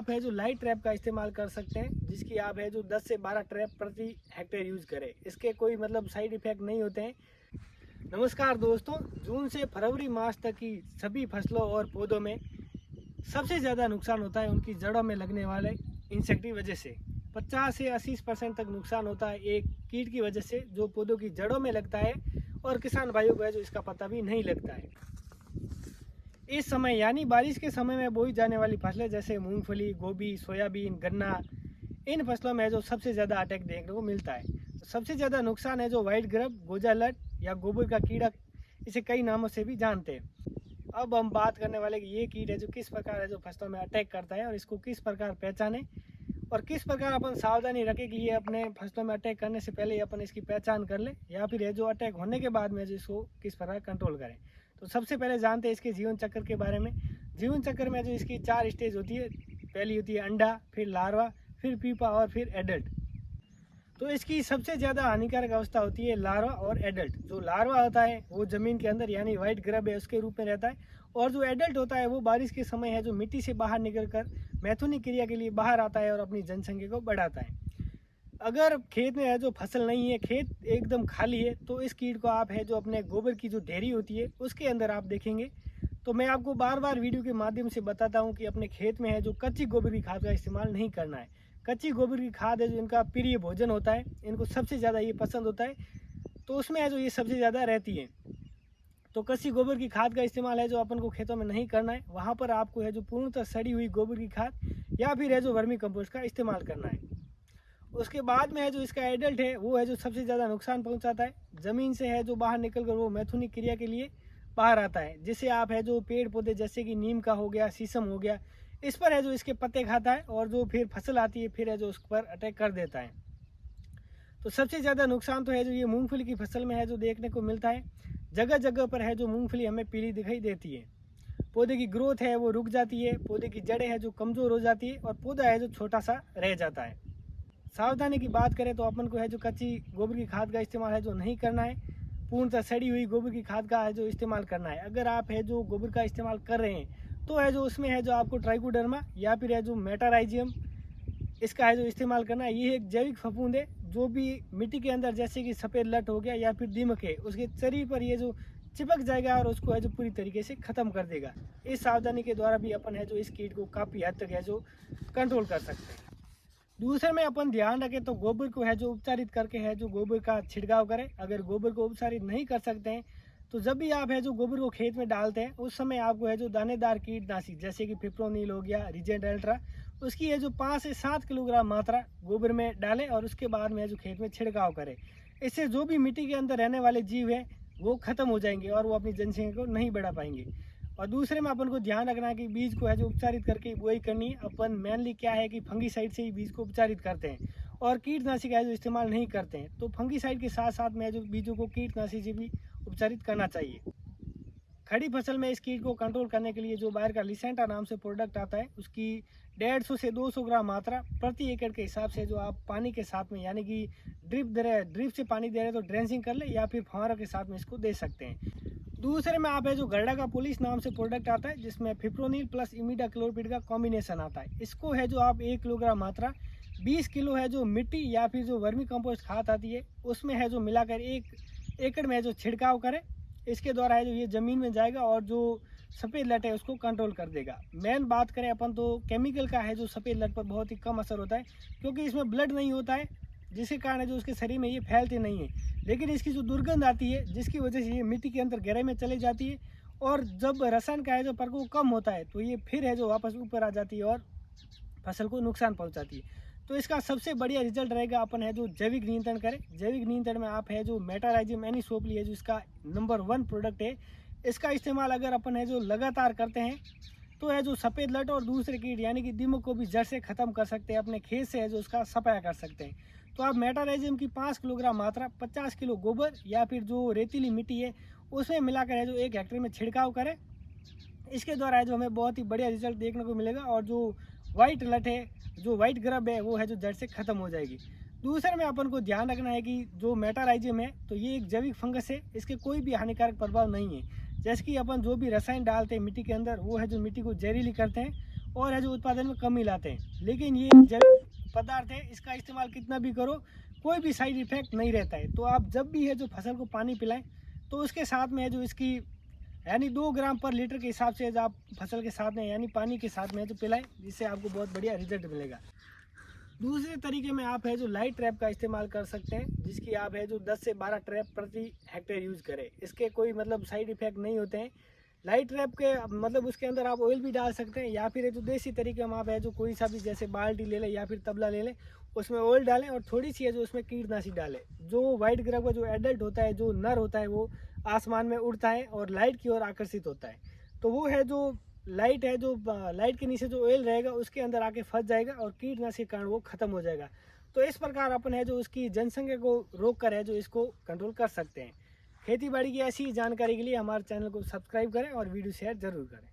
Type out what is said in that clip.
आप है जो लाइट ट्रैप का इस्तेमाल कर सकते हैं, जिसकी आप है जो 10 से 12 ट्रैप प्रति हेक्टेयर यूज़ करें। इसके कोई मतलब साइड इफेक्ट नहीं होते हैं। नमस्कार दोस्तों, जून से फरवरी मास तक की सभी फसलों और पौधों में सबसे ज़्यादा नुकसान होता है उनकी जड़ों में लगने वाले इंसेक्ट की वजह से। 50 से 80% तक नुकसान होता है एक कीट की वजह से, जो पौधों की जड़ों में लगता है और किसान भाइयों को है जो इसका पता भी नहीं लगता है। इस समय यानी बारिश के समय में बोई जाने वाली फसलें जैसे मूंगफली, गोभी, सोयाबीन, गन्ना, इन फसलों में जो सबसे ज़्यादा अटैक देखने को मिलता है। तो सबसे ज़्यादा नुकसान है जो व्हाइट ग्रब, गोजालट या गोबर का कीड़ा, इसे कई नामों से भी जानते हैं। अब हम बात करने वाले कि ये कीट है जो किस प्रकार है जो फसलों में अटैक करता है और इसको किस प्रकार पहचाने और किस प्रकार अपन सावधानी रखें कि ये अपने फसलों में अटैक करने से पहले अपन इसकी पहचान कर ले, या फिर ये जो अटैक होने के बाद में जो इसको किस प्रकार कंट्रोल करें। तो सबसे पहले जानते हैं इसके जीवन चक्र के बारे में। जीवन चक्र में जो इसकी 4 स्टेज होती है। पहली होती है अंडा, फिर लार्वा, फिर पीपा और फिर एडल्ट। तो इसकी सबसे ज़्यादा हानिकारक अवस्था होती है लार्वा और एडल्ट। जो लार्वा होता है वो ज़मीन के अंदर यानी व्हाइट ग्रब है उसके रूप में रहता है, और जो एडल्ट होता है वो बारिश के समय है जो मिट्टी से बाहर निकलकर मैथुनी क्रिया के लिए बाहर आता है और अपनी जनसंख्या को बढ़ाता है। अगर खेत में है जो फसल नहीं है, खेत एकदम खाली है, तो इस कीट को आप है जो अपने गोबर की जो ढेरी होती है उसके अंदर आप देखेंगे। तो मैं आपको बार बार वीडियो के माध्यम से बताता हूँ कि अपने खेत में है जो कच्ची गोबर की खाद का इस्तेमाल नहीं करना है। कच्ची गोबर की खाद है जो इनका प्रिय भोजन होता है, इनको सबसे ज़्यादा ये पसंद होता है, तो उसमें है जो ये सबसे ज़्यादा रहती है। तो कच्ची गोबर की खाद का इस्तेमाल है जो अपन को खेतों में नहीं करना है। वहाँ पर आपको है जो पूर्णतः सड़ी हुई गोबर की खाद या फिर है जो वर्मी कंपोस्ट का इस्तेमाल करना है। उसके बाद में है जो इसका एडल्ट है वो है जो सबसे ज़्यादा नुकसान पहुंचाता है। ज़मीन से है जो बाहर निकलकर वो मैथुनी क्रिया के लिए बाहर आता है, जिससे आप है जो पेड़ पौधे जैसे कि नीम का हो गया, शीशम हो गया, इस पर है जो इसके पत्ते खाता है और जो फिर फसल आती है फिर है जो उस पर अटैक कर देता है। तो सबसे ज़्यादा नुकसान तो है जो ये मूँगफली की फसल में है जो देखने को मिलता है। जगह जगह पर है जो मूँगफली हमें पीली दिखाई देती है। पौधे की ग्रोथ है वो रुक जाती है, पौधे की जड़ें है जो कमज़ोर हो जाती है और पौधा है जो छोटा सा रह जाता है। सावधानी की बात करें तो अपन को है जो कच्ची गोबर की खाद का इस्तेमाल है जो नहीं करना है, पूर्णतः सड़ी हुई गोबर की खाद का है जो इस्तेमाल करना है। अगर आप है जो गोबर का इस्तेमाल कर रहे हैं तो है जो उसमें है जो आपको ट्राइकोडर्मा या फिर है जो मेटाराइजियम, इसका है जो इस्तेमाल करना है। ये एक जैविक फफूंद है जो भी मिट्टी के अंदर जैसे कि सफ़ेद लट हो गया या फिर दीमक है, उसके शरीर पर ये जो चिपक जाएगा और उसको है जो पूरी तरीके से ख़त्म कर देगा। इस सावधानी के द्वारा भी अपन है जो इस कीट को काफ़ी हद तक है जो कंट्रोल कर सकते हैं। दूसरे में अपन ध्यान रखें तो गोबर को है जो उपचारित करके है जो गोबर का छिड़काव करें। अगर गोबर को उपचारित नहीं कर सकते हैं तो जब भी आप है जो गोबर को खेत में डालते हैं उस समय आपको है जो दानेदार कीटनाशी जैसे कि फिप्रोनिल हो गया, रीजेंट अल्ट्रा, उसकी है जो 5 से 7 किलोग्राम मात्रा गोबर में डालें और उसके बाद में है जो खेत में छिड़काव करें। इससे जो भी मिट्टी के अंदर रहने वाले जीव हैं वो खत्म हो जाएंगे और वो अपनी जनसंख्या को नहीं बढ़ा पाएंगे। और दूसरे में अपन को ध्यान रखना है कि बीज को है जो उपचारित करके बुआई करनी है। अपन मेनली क्या है कि फंगीसाइड से ही बीज को उपचारित करते हैं और कीटनाशी का है जो इस्तेमाल नहीं करते हैं। तो फंगीसाइड के साथ साथ में जो बीजों को कीटनाशी से भी उपचारित करना चाहिए। खड़ी फसल में इस कीट को कंट्रोल करने के लिए जो बाहर का लिसेंटा नाम से प्रोडक्ट आता है उसकी 150 से 200 ग्राम मात्रा प्रति एकड़ के हिसाब से जो आप पानी के साथ में यानी कि ड्रिप से पानी दे रहे हैं तो ड्रेंचिंग कर ले या फिर फव्वारा के साथ में इसको दे सकते हैं। दूसरे में आप है जो गरडा का पुलिस नाम से प्रोडक्ट आता है जिसमें फिप्रोनिल प्लस इमिडाक्लोरपिड का कॉम्बिनेशन आता है। इसको है जो आप 1 किलोग्राम मात्रा 20 किलो है जो मिट्टी या फिर जो वर्मी कंपोस्ट खाद आती है उसमें है जो मिलाकर 1 एकड़ में है जो छिड़काव करें। इसके द्वारा है जो ये ज़मीन में जाएगा और जो सफ़ेद लट है उसको कंट्रोल कर देगा। मेन बात करें अपन तो केमिकल का है जो सफ़ेद लट पर बहुत ही कम असर होता है, क्योंकि इसमें ब्लड नहीं होता है जिसके कारण है जो उसके शरीर में ये फैलते नहीं है। लेकिन इसकी जो दुर्गंध आती है जिसकी वजह से ये मिट्टी के अंदर गहराई में चली जाती है और जब रसायन का है जो प्रकोप कम होता है तो ये फिर है जो वापस ऊपर आ जाती है और फसल को नुकसान पहुंचाती है। तो इसका सबसे बढ़िया रिजल्ट रहेगा अपन है जो जैविक नियंत्रण करें। जैविक नियंत्रण में आप है जो मेटाराइजियम एनिसोप्ली है जो इसका नंबर 1 प्रोडक्ट है। इसका इस्तेमाल अगर अपन है जो लगातार करते हैं तो है जो सफ़ेद लट और दूसरे कीट यानी कि दीमक को भी जड़ से ख़त्म कर सकते हैं, अपने खेत से है जो उसका सफाया कर सकते हैं। तो आप मेटाराइजियम की 5 किलोग्राम मात्रा 50 किलो गोबर या फिर जो रेतीली मिट्टी है उसमें मिलाकर है जो 1 हेक्टेयर में छिड़काव करें। इसके द्वारा है जो हमें बहुत ही बढ़िया रिजल्ट देखने को मिलेगा और जो वाइट लट है, जो वाइट ग्रब है वो है जो जड़ से ख़त्म हो जाएगी। दूसरे में अपन को ध्यान रखना है कि जो मेटाराइजियम है तो ये एक जैविक फंगस है, इसके कोई भी हानिकारक प्रभाव नहीं है। जैसे कि अपन जो भी रसायन डालते हैं मिट्टी के अंदर वो है जो मिट्टी को जहरीली करते हैं और है जो उत्पादन में कमी लाते हैं। लेकिन ये जैविक पदार्थ है, इसका इस्तेमाल कितना भी करो कोई भी साइड इफेक्ट नहीं रहता है। तो आप जब भी है जो फसल को पानी पिलाएं तो उसके साथ में है जो इसकी यानी 2 ग्राम पर लीटर के हिसाब से आप फसल के साथ में यानी पानी के साथ में जो पिलाएं, जिससे आपको बहुत बढ़िया रिजल्ट मिलेगा। दूसरे तरीके में आप है जो लाइट ट्रैप का इस्तेमाल कर सकते हैं, जिसकी आप है जो 10 से 12 ट्रैप प्रति हेक्टेयर यूज़ करें। इसके कोई मतलब साइड इफेक्ट नहीं होते हैं। लाइट ट्रैप के मतलब उसके अंदर आप ऑयल भी डाल सकते हैं, या फिर जो देसी तरीके में आप है जो कोई सा भी जैसे बाल्टी ले लें या फिर तबला ले लें, उसमें ऑयल डालें और थोड़ी सी है जो उसमें कीटनाशी डालें। जो वाइट ग्रब का जो एडल्ट होता है, जो नर होता है, वो आसमान में उड़ता है और लाइट की ओर आकर्षित होता है। तो वो है जो लाइट है, जो लाइट के नीचे जो ऑयल रहेगा उसके अंदर आके फंस जाएगा और कीटनाशी के कारण वो खत्म हो जाएगा। तो इस प्रकार अपन है जो उसकी जनसंख्या को रोक कर है जो इसको कंट्रोल कर सकते हैं। खेती बाड़ी की ऐसी जानकारी के लिए हमारे चैनल को सब्सक्राइब करें और वीडियो शेयर जरूर करें।